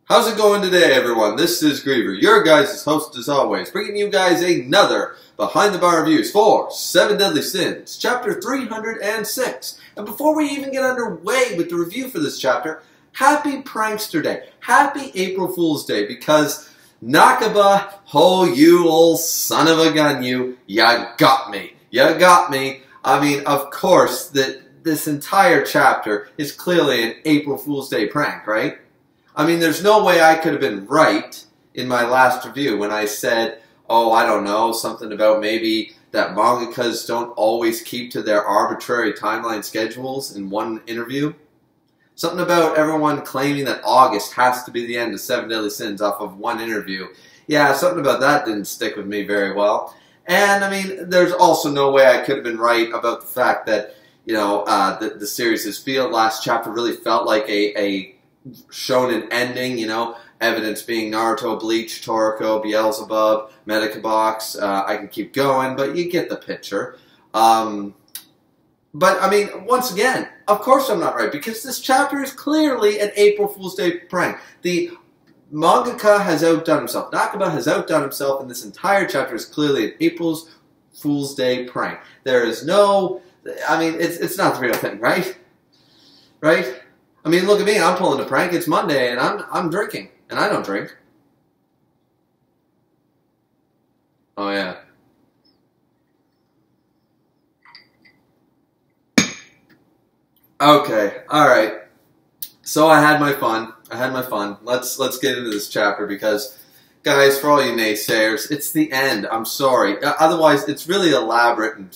How's it going today, everyone? This is Griever, your guys' host as always, bringing you guys another Behind the Bar reviews for 7 Deadly Sins, chapter 306. And before we even get underway with the review for this chapter, happy Prankster Day, happy April Fool's Day, because Nakaba, oh you old son of a gun, you got me. You got me. I mean, of course, this entire chapter is clearly an April Fool's Day prank, right? I mean, there's no way I could have been right in my last review when I said, oh, I don't know, something about maybe that mangakas don't always keep to their arbitrary timeline schedules in one interview. Something about everyone claiming that August has to be the end of 7 Deadly Sins off of one interview. Yeah, something about that didn't stick with me very well. And, I mean, there's also no way I could have been right about the fact that, you know, the series' last chapter really felt like a shonen ending, you know, evidence being Naruto, Bleach, Toriko, Beelzebub, Medica Box. I can keep going, but you get the picture. But, I mean, once again, of course I'm not right, because this chapter is clearly an April Fool's Day prank. The mangaka has outdone himself. Nakaba has outdone himself, and this entire chapter is clearly an April Fool's Day prank. There is no, I mean, it's not the real thing, right? Right? I mean, look at me, I'm pulling a prank. It's Monday, and I'm drinking, and I don't drink. Oh, yeah. Okay, alright. So I had my fun. Let's get into this chapter because, guys, for all you naysayers, it's the end. I'm sorry. Otherwise, it's really elaborate and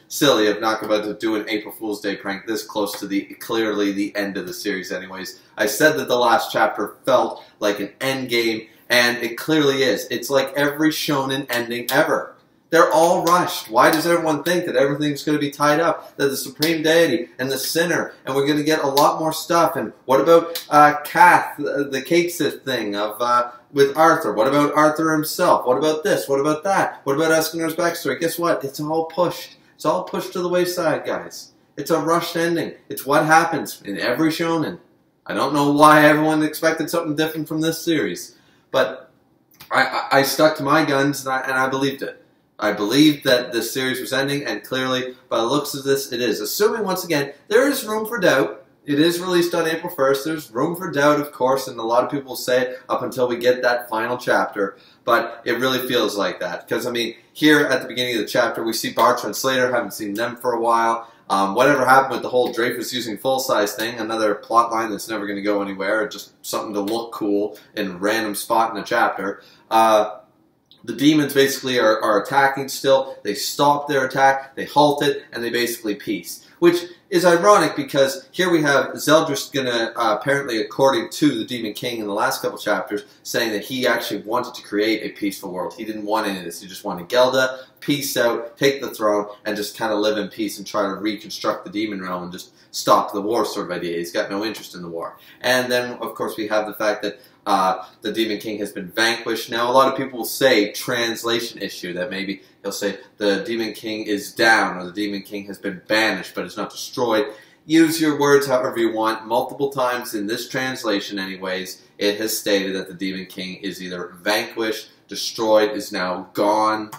silly of Nakaba to do an April Fool's Day prank this close to clearly the end of the series anyways. I said that the last chapter felt like an end game, and it clearly is. It's like every shonen ending ever. They're all rushed. Why does everyone think that everything's going to be tied up? That the Supreme Deity and the Sinner, and we're going to get a lot more stuff. And what about Kath, the Cake Sith thing of with Arthur? What about Arthur himself? What about this? What about that? What about Escanor's backstory? Guess what? It's all pushed. It's all pushed to the wayside, guys. It's a rushed ending. It's what happens in every shonen. I don't know why everyone expected something different from this series, but I stuck to my guns and I believed it. I believed that this series was ending, and clearly, by the looks of this, it is. Assuming, once again, there is room for doubt. It is released on April 1st. There's room for doubt, of course, and a lot of people will say it up until we get that final chapter, but it really feels like that. Because, I mean, here at the beginning of the chapter, we see Bartra and Slater. Haven't seen them for a while. Whatever happened with the whole Dreyfus using full-size thing, another plot line that's never going to go anywhere, just something to look cool in a random spot in a chapter. The demons basically are attacking still. They stop their attack, they halt it, and they basically peace. Which is ironic because here we have Zeldris gonna, apparently according to the Demon King in the last couple chapters, saying that he actually wanted to create a peaceful world. He didn't want any of this. He just wanted Gelda, peace out, take the throne, and just kind of live in peace and try to reconstruct the demon realm and just stop the war sort of idea. He's got no interest in the war. And then, of course, we have the fact that the Demon King has been vanquished. Now, a lot of people will say translation issue, that maybe he'll say the Demon King is down or the Demon King has been banished but is not destroyed. Use your words however you want. Multiple times in this translation anyways, it has stated that the Demon King is either vanquished, destroyed, is now gone.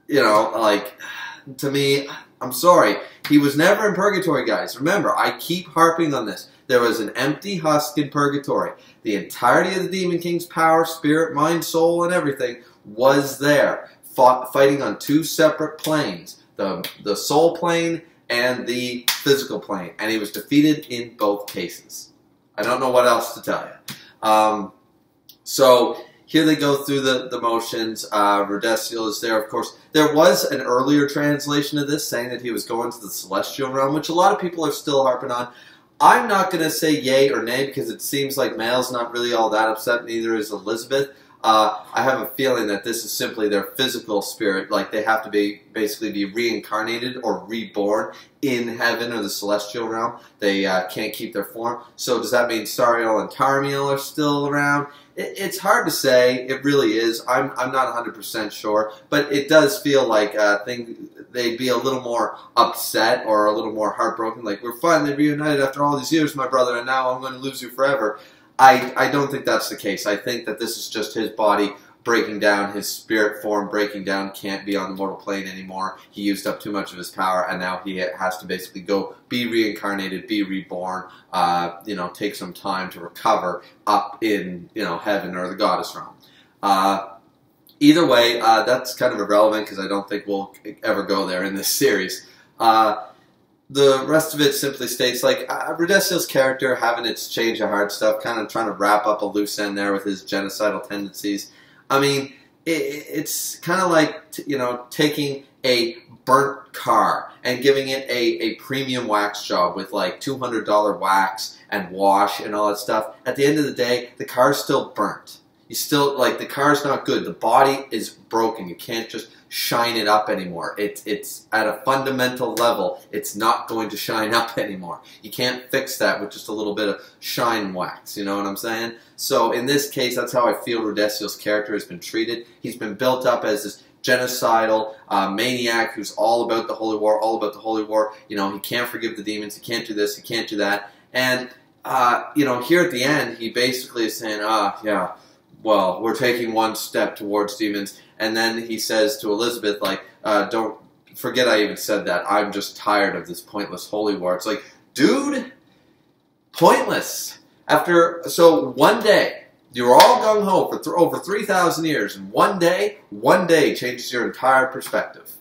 You know, like, to me, I'm sorry. He was never in purgatory, guys. Remember, I keep harping on this. There was an empty husk in purgatory. The entirety of the Demon King's power, spirit, mind, soul, and everything was there, fighting on two separate planes, the soul plane and the physical plane, and he was defeated in both cases. I don't know what else to tell you. So here they go through the motions. Rodesiel is there, of course. There was an earlier translation of this saying that he was going to the celestial realm, which a lot of people are still harping on. I'm not going to say yay or nay because it seems like Mal's not really all that upset, neither is Elizabeth. I have a feeling that this is simply their physical spirit, like they have to basically be reincarnated or reborn in heaven or the celestial realm. They can't keep their form. So does that mean Sariel and Tarmiel are still around? It's hard to say. It really is. I'm not 100% sure, but it does feel like they'd be a little more upset or a little more heartbroken. Like, we're finally reunited after all these years, my brother, and now I'm going to lose you forever. I don't think that's the case. I think that this is just his body breaking down, his spirit form breaking down, can't be on the mortal plane anymore. He used up too much of his power, and now he has to basically go be reincarnated, be reborn, take some time to recover up in, heaven or the goddess realm. Either way, that's kind of irrelevant because I don't think we'll ever go there in this series. The rest of it simply states, like, Rudessiel's character having its change of heart stuff, kind of trying to wrap up a loose end there with his genocidal tendencies. I mean, it's kind of like, taking a burnt car and giving it a premium wax job with, like, $200 wax and wash and all that stuff. At the end of the day, the car's still burnt. You still, like, the car's not good. The body is broken. You can't just shine it up anymore. It's at a fundamental level, it's not going to shine up anymore. You can't fix that with just a little bit of shine wax, you know what I'm saying? So in this case, that's how I feel Rudessiel's character has been treated. He's been built up as this genocidal maniac who's all about the Holy War, all about the Holy War. He can't forgive the demons, he can't do this, he can't do that. And, here at the end, he basically is saying, yeah, well, we're taking one step towards demons. And then he says to Elizabeth, like, don't forget I even said that. I'm just tired of this pointless holy war. It's like, dude, pointless. So one day, you were all gung-ho for over 3,000 years, and one day changes your entire perspective.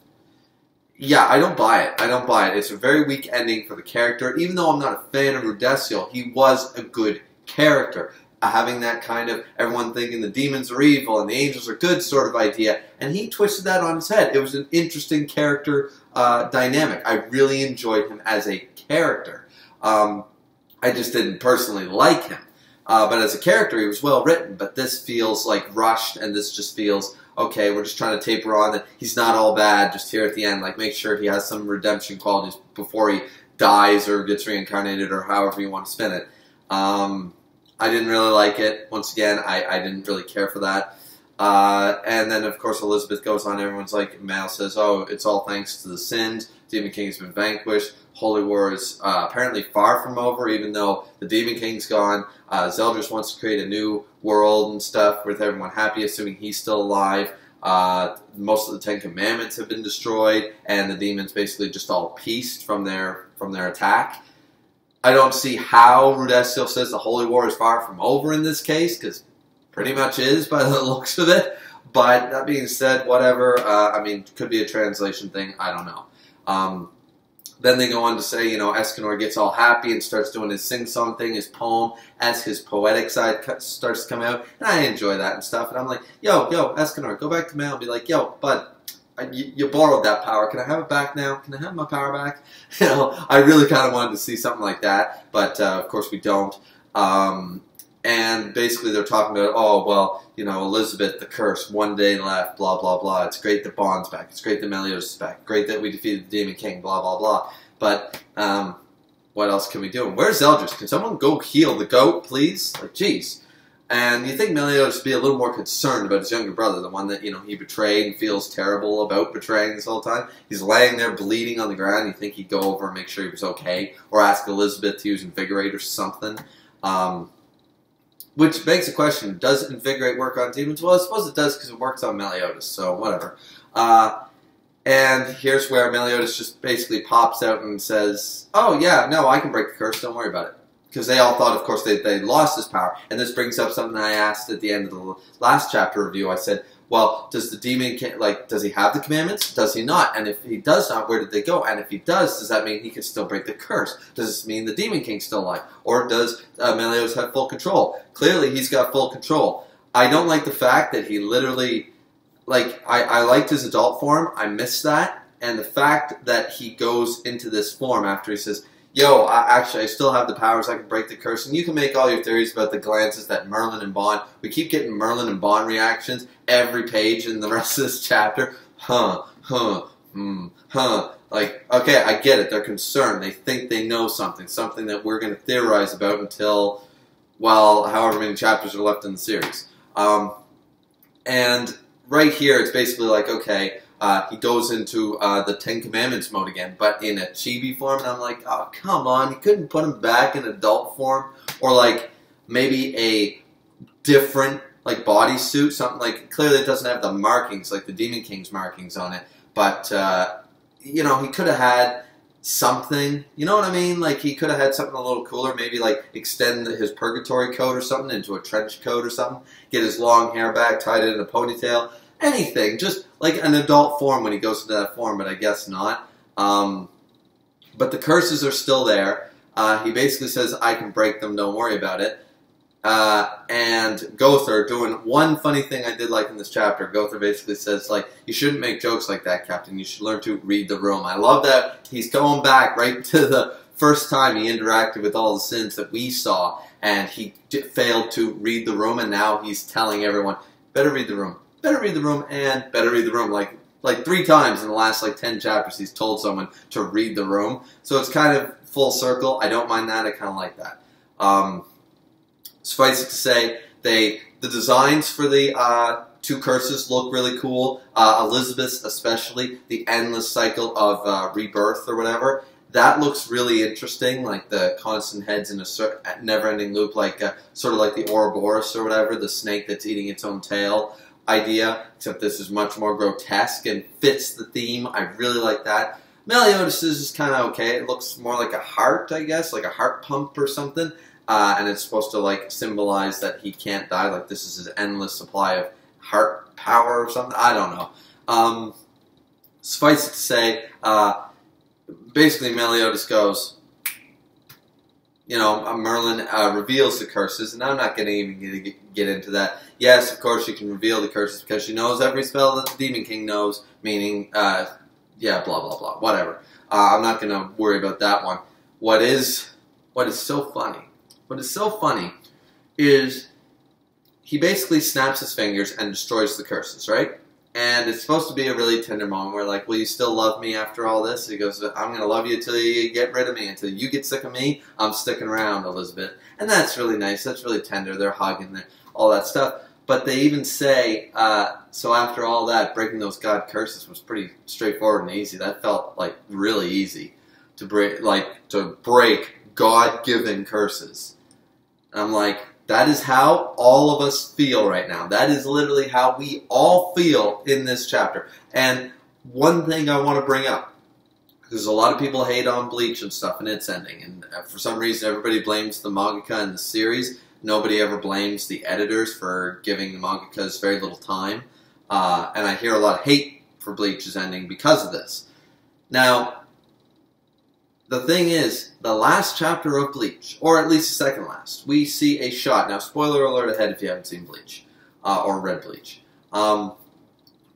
Yeah, I don't buy it. I don't buy it. It's a very weak ending for the character. Even though I'm not a fan of Rudessiel, he was a good character. Having that kind of everyone thinking the demons are evil and the angels are good sort of idea, and he twisted that on his head. It was an interesting character dynamic. I really enjoyed him as a character. I just didn't personally like him. But as a character, he was well written, but this feels like rushed, and this just feels, okay, we're just trying to taper on that he's not all bad just here at the end. Like, make sure he has some redemption qualities before he dies or gets reincarnated or however you want to spin it. I didn't really like it. Once again, I didn't really care for that. And then, of course, Elizabeth goes on. Everyone's like, Mal says, oh, it's all thanks to the sins. Demon King has been vanquished. Holy War is apparently far from over, even though the Demon King's gone. Zeldris wants to create a new world and stuff with everyone happy, assuming he's still alive. Most of the 10 Commandments have been destroyed, and the demons basically just all pieced from their attack. I don't see how Rudessiel says the Holy War is far from over in this case, because pretty much is by the looks of it. But that being said, whatever. Could be a translation thing. I don't know. Then they go on to say, Escanor gets all happy and starts doing his sing-song thing, his poem, as his poetic side starts to come out. And I enjoy that and stuff. And I'm like, yo, Escanor, go back to Mal and be like, yo, bud, you borrowed that power. Can I have it back now? Can I have my power back? I really kind of wanted to see something like that, but of course we don't. And basically they're talking about, oh, well, Elizabeth, the curse, one day left, blah, blah, blah. It's great that Bond's back. It's great that Meliodas is back. Great that we defeated the Demon King, blah, blah, blah. But what else can we do? And where's Zeldris? Can someone go heal the goat, please? Like, jeez. And you think Meliodas would be a little more concerned about his younger brother, the one that, he betrayed and feels terrible about betraying this whole time. He's laying there bleeding on the ground. You think he'd go over and make sure he was okay, or ask Elizabeth to use Invigorate or something. Which begs the question, does Invigorate work on demons? Well, I suppose it does because it works on Meliodas, so whatever. And here's where Meliodas just basically pops out and says, oh, yeah, no, I can break the curse, don't worry about it. Because they all thought, of course, they lost his power. And this brings up something I asked at the end of the last chapter review. I said, well, does the demon, does he have the commandments? Does he not? And if he does not, where did they go? And if he does that mean he can still break the curse? Does this mean the Demon King's still alive? Or does Meliodas have full control? Clearly, he's got full control. I don't like the fact that he literally, I liked his adult form. I missed that. And the fact that he goes into this form after he says, yo, I still have the powers, I can break the curse. And you can make all your theories about the glances that Merlin and Bond, we keep getting Merlin and Bond reactions every page in the rest of this chapter. Like, okay, I get it, they're concerned. They think they know something that we're going to theorize about until, well, however many chapters are left in the series. And right here, it's basically like, okay, he goes into the 10 Commandments mode again, but in a chibi form, and I'm like, oh, come on, you couldn't put him back in adult form? Or like, maybe a different like bodysuit, something like clearly it doesn't have the markings like the Demon King's markings on it, but you know, he could have had something, you know what I mean? Like he could have had something a little cooler, maybe like extend his purgatory coat or something into a trench coat or something, get his long hair back, tied it in a ponytail, anything, just like an adult form when he goes into that form, but I guess not. But the curses are still there. He basically says, I can break them, don't worry about it. And Gother doing one funny thing I did like in this chapter. Gother basically says, like, you shouldn't make jokes like that, Captain. You should learn to read the room. I love that he's going back right to the first time he interacted with all the sins that we saw, and he failed to read the room, and now he's telling everyone, better read the room, better read the room, and better read the room. Like 3 times in the last like 10 chapters he's told someone to read the room. So it's kind of full circle. I don't mind that. I kind of like that. Suffice it to say, the designs for the 2 curses look really cool. Elizabeth's especially, the endless cycle of rebirth or whatever. That looks really interesting, like the constant heads in a never-ending loop, like sort of like the Ouroboros or whatever, the snake that's eating its own tail idea, except this is much more grotesque and fits the theme. I really like that. Meliodas is kind of okay. It looks more like a heart, I guess, like a heart pump or something. And it's supposed to like symbolize that he can't die, like this is his endless supply of heart power or something. I don't know. Suffice it to say, basically Meliodas goes, you know, Merlin reveals the curses, and I'm not going to even get into that. Yes, of course she can reveal the curses because she knows every spell that the Demon King knows, meaning, yeah, blah, blah, blah, whatever. I'm not going to worry about that one. What is so funny is he basically snaps his fingers and destroys the curses, right? And it's supposed to be a really tender moment where, like, will you still love me after all this? He goes, I'm going to love you until you get rid of me. Until you get sick of me, I'm sticking around, Elizabeth. And that's really nice. That's really tender. They're hugging, all that stuff. But they even say, so after all that, breaking those god curses was pretty straightforward and easy. That felt, like, really easy to break God-given curses. And I'm like, that is how all of us feel right now. That is literally how we all feel in this chapter. And one thing I want to bring up, because a lot of people hate on Bleach and stuff and its ending, and for some reason everybody blames the mangaka and the series. Nobody ever blames the editors for giving the mangakas very little time. And I hear a lot of hate for Bleach's ending because of this. Now, the thing is, the last chapter of Bleach, or at least the second last, we see a shot. Now, spoiler alert ahead if you haven't seen Bleach, or read Bleach.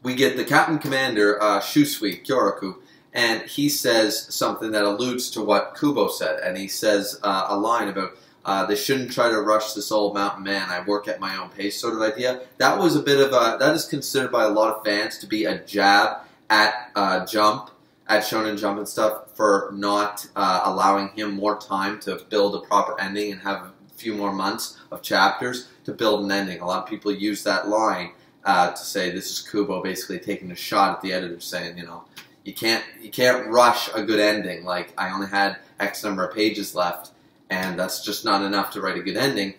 We get the Captain Commander, Shusui Kyoraku, and he says something that alludes to what Kubo said, and he says a line about, they shouldn't try to rush this old mountain man, I work at my own pace sort of idea. That was a bit of a, that is considered by a lot of fans to be a jab at Jump, at Shonen Jump and stuff, for not allowing him more time to build a proper ending and have a few more months of chapters to build an ending. A lot of people use that line to say this is Kubo basically taking a shot at the editor, saying, you know, you can't rush a good ending. Like, I only had X number of pages left, and that's just not enough to write a good ending.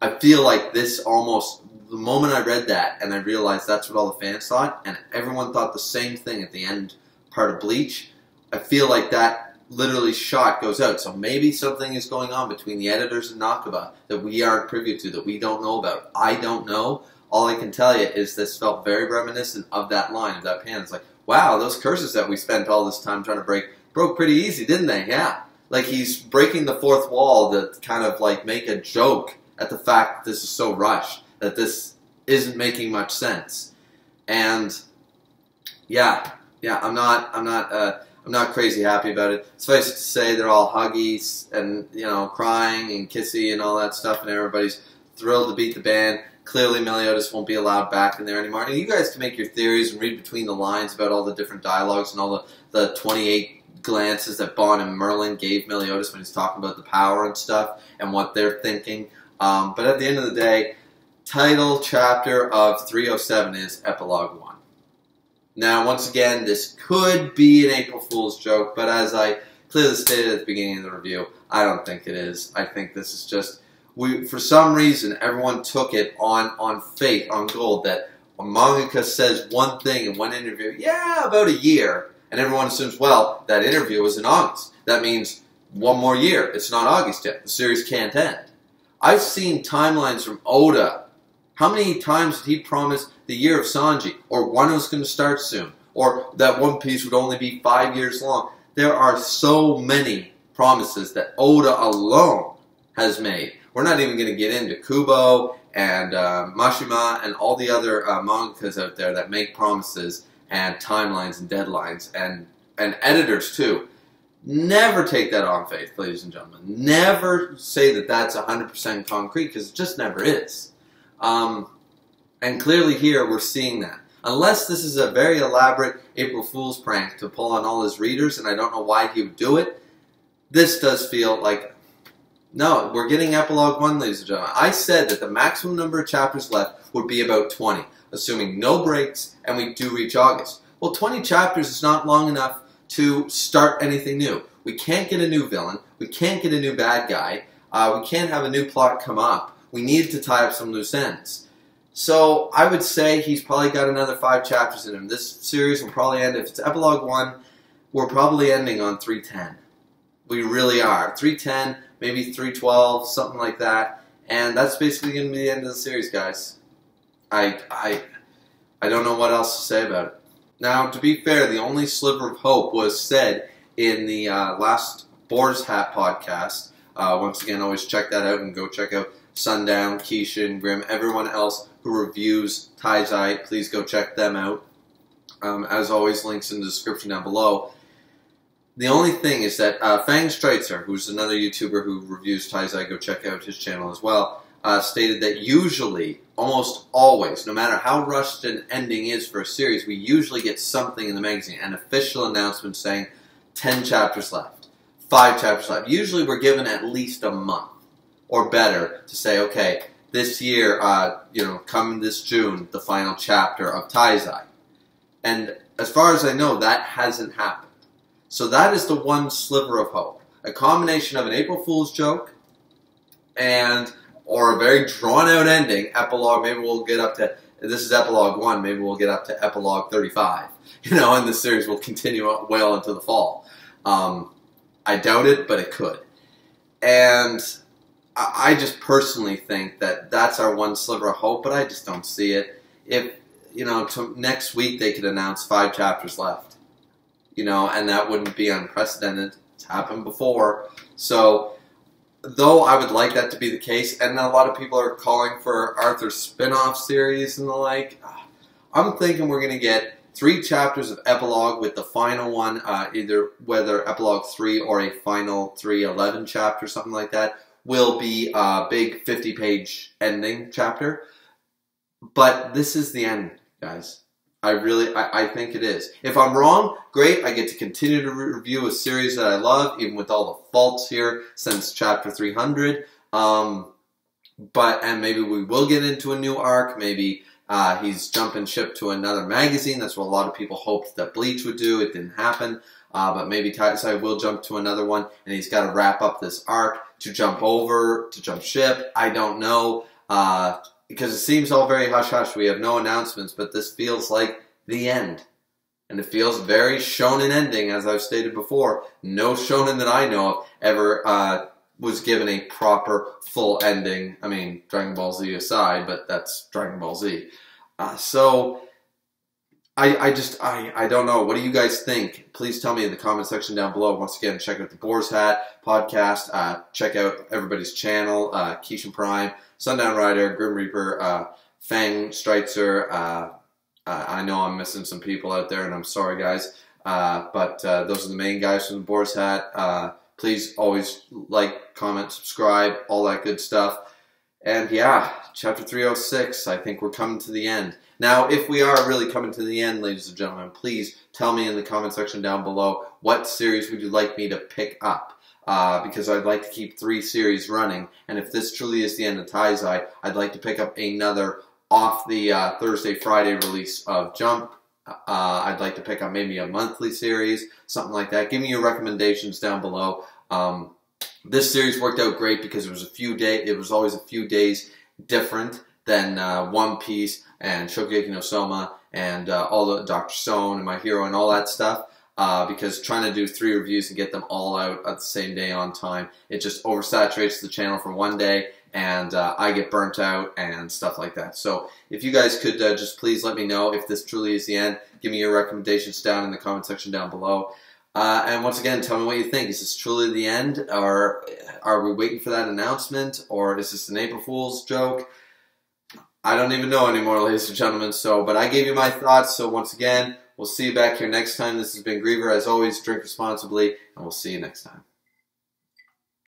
I feel like this almost, the moment I read that and I realized that's what all the fans thought, and everyone thought the same thing at the end part of Bleach, I feel like that literally shot goes out. So maybe something is going on between the editors and Nakaba that we aren't privy to, that we don't know about. I don't know. All I can tell you is this felt very reminiscent of that line, of that pan. It's like, wow, those curses that we spent all this time trying to break, broke pretty easy, didn't they? Yeah. Like, he's breaking the fourth wall to kind of like make a joke at the fact that this is so rushed, that this isn't making much sense. And yeah, I'm not crazy happy about it. Suffice it to say, they're all huggy and, you know, crying and kissy and all that stuff, and everybody's thrilled to beat the band. Clearly, Meliodas won't be allowed back in there anymore. And you guys can make your theories and read between the lines about all the different dialogues and all the 28 glances that Bon and Merlin gave Meliodas when he's talking about the power and stuff and what they're thinking. But at the end of the day, title chapter of 307 is Epilogue 1. Now, once again, this could be an April Fool's joke, but as I clearly stated at the beginning of the review, I don't think it is. I think this is just for some reason, everyone took it on faith, on gold, that a mangaka says one thing in one interview, yeah, about a year, and everyone assumes, well, that interview was in August. That means one more year. It's not August yet. The series can't end. I've seen timelines from Oda. How many times did he promise the year of Sanji, or one was going to start soon, or that One Piece would only be 5 years long? There are so many promises that Oda alone has made. We're not even going to get into Kubo and Mashima and all the other mangakas out there that make promises and timelines and deadlines and editors too. Never take that on faith, ladies and gentlemen. Never say that that's 100% concrete, because it just never is. And clearly here we're seeing that. Unless this is a very elaborate April Fool's prank to pull on all his readers, and I don't know why he would do it, this does feel like, no, we're getting Epilogue 1, ladies and gentlemen. I said that the maximum number of chapters left would be about 20, assuming no breaks, and we do reach August. Well, 20 chapters is not long enough to start anything new. We can't get a new villain. We can't get a new bad guy. We can't have a new plot come up. We need to tie up some loose ends. So I would say he's probably got another 5 chapters in him. This series will probably end, if it's Epilogue 1, we're probably ending on 310. We really are. 310, maybe 312, something like that. And that's basically going to be the end of the series, guys. I don't know what else to say about it. Now, to be fair, the only sliver of hope was said in the last Boar's Hat podcast. Once again, always check that out and go check out Sundown, Keishan, Grimm, everyone else who reviews Taizai. Please go check them out. As always, links in the description down below. The only thing is that Fang Streitzer, who's another YouTuber who reviews Taizai, go check out his channel as well, stated that usually, almost always, no matter how rushed an ending is for a series, we usually get something in the magazine, an official announcement saying 10 chapters left, 5 chapters left. Usually we're given at least a month or better to say, okay, this year, coming this June, the final chapter of Taizai. And as far as I know, that hasn't happened. So that is the one sliver of hope. A combination of an April Fool's joke or a very drawn-out ending, epilogue, maybe we'll get up to, this is Epilogue 1, maybe we'll get up to Epilogue 35, and the series will continue well into the fall. I doubt it, but it could. And I just personally think that that's our one sliver of hope, but I just don't see it. If, next week they could announce 5 chapters left, and that wouldn't be unprecedented. It's happened before. So, though I would like that to be the case, and a lot of people are calling for Arthur's spin-off series and the like, I'm thinking we're going to get 3 chapters of epilogue with the final one, either whether epilogue 3 or a final 311 chapter, something like that, will be a big 50-page ending chapter. But this is the end, guys. I think it is. If I'm wrong, great. I get to continue to review a series that I love, even with all the faults here since chapter 300. And maybe we will get into a new arc. Maybe he's jumping ship to another magazine. That's what a lot of people hoped that Bleach would do. It didn't happen. But maybe Taizai will jump to another one, and he's got to wrap up this arc to jump ship. I don't know. Because it seems all very hush-hush. We have no announcements, but this feels like the end. And it feels very shonen ending, as I've stated before. No shonen that I know of ever was given a proper, full ending. I mean, Dragon Ball Z aside, but that's Dragon Ball Z. So, I don't know. What do you guys think? Please tell me in the comment section down below. Once again, check out the Boar's Hat podcast. Check out everybody's channel, Keishan Prime, Sundown Rider, Grim Reaper, Fang Streitzer. I know I'm missing some people out there, and I'm sorry, guys. But those are the main guys from the Boar's Hat. Please always like, comment, subscribe, all that good stuff. And yeah, chapter 306, I think we're coming to the end. Now, if we are really coming to the end, ladies and gentlemen, please tell me in the comment section down below what series would you like me to pick up. Because I'd like to keep 3 series running, and if this truly is the end of Taizai, I'd like to pick up another off the Thursday-Friday release of Jump. I'd like to pick up maybe a monthly series, something like that. Give me your recommendations down below. This series worked out great because it was always a few days different than One Piece and Shokugeki no Soma and all the Dr. Stone and My Hero and all that stuff. Because trying to do 3 reviews and get them all out at the same day on time, it just oversaturates the channel for one day, and I get burnt out and stuff like that. So if you guys could just please let me know if this truly is the end. Give me your recommendations down in the comment section down below. And once again, tell me what you think. Is this truly the end, or are we waiting for that announcement, or is this an April Fool's joke? I don't even know anymore, ladies and gentlemen. But I gave you my thoughts, so once again, we'll see you back here next time. This has been Griever. As always, drink responsibly, and we'll see you next time.